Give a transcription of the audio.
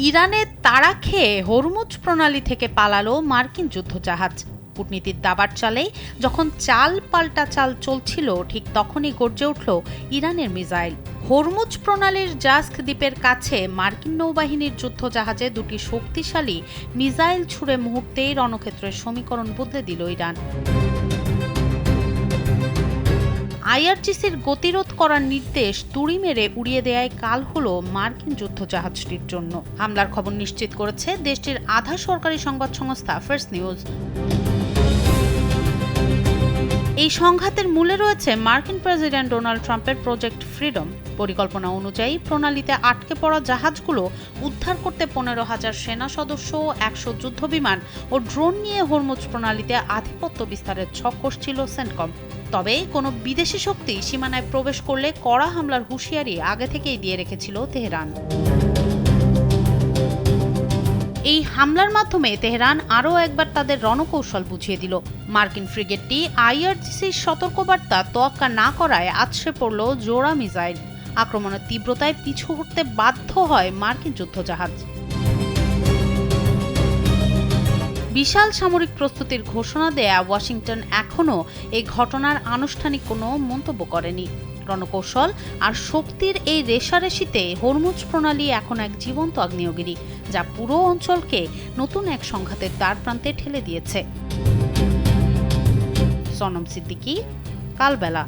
ইরানে তাড়া খেয়ে হরমুজ প্রণালী থেকে পালালো মার্কিন যুদ্ধজাহাজ। কূটনীতির দাবার চালে যখন চাল পাল্টা চাল চলছিল, ঠিক তখনই গর্জে উঠল ইরানের মিসাইল। হরমুজ প্রণালীর জাস্ক দ্বীপের কাছে মার্কিন নৌবাহিনীর যুদ্ধজাহাজে দুটি শক্তিশালী মিসাইল ছুড়ে মুহূর্তেই রণক্ষেত্রের সমীকরণ বদলে দিল ইরান। আইআরজিসির গতিরোধ করার নির্দেশ তুড়ি মেরে উড়িয়ে দেয়ায় কাল হলো মার্কিন যুদ্ধজাহাজটির জন্য। হামলার খবর নিশ্চিত করেছে দেশটির আধা সরকারি সংবাদ সংস্থা ফার্স্ট নিউজ। এই সংঘাতের মূলে রয়েছে মার্কিন প্রেসিডেন্ট ডোনাল্ড ট্রাম্পের প্রজেক্ট ফ্রিডম পরিকল্পনা অনুযায়ী প্রণালীতে আটকে পড়া জাহাজগুলো উদ্ধার করতে 15,000 সেনা সদস্য, 100 যুদ্ধবিমান ও ড্রোন নিয়ে হরমুজ প্রণালীতে আধিপত্য বিস্তারের ছক কষছিল সেন্টকম। তবে কোনো বিদেশি শক্তি সীমানায় প্রবেশ করলে কড়া হামলার হুঁশিয়ারি আগে থেকেই দিয়ে রেখেছিল তেহরান। এই হামলার মাধ্যমে তেহরান আরও একবার তাদের রণকৌশল বুঝিয়ে দিল। মার্কিন ফ্রিগেটটি আইআরজিসির সতর্কবার্তা তোয়াক্কা না করায় আছড়ে পড়ল জোড়া মিসাইল। আক্রমণের তীব্রতায় পিছু হটতে বাধ্য হয় মার্কিন যুদ্ধজাহাজ। বিশাল সামরিক প্রস্তুতির ঘোষণা দেয়া ওয়াশিংটন এখনও এই ঘটনার আনুষ্ঠানিক কোনো মন্তব্য করেনি। রণকৌশল আর শক্তির এই রেষারেষিতে হরমুজ প্রণালী এখন এক জীবন্ত আগ্নেয়গিরি, যা পুরো অঞ্চলকে নতুন এক সংঘাতের দ্বারপ্রান্তে ঠেলে দিয়েছে। সনম সিদ্দিকী, কালবেলা।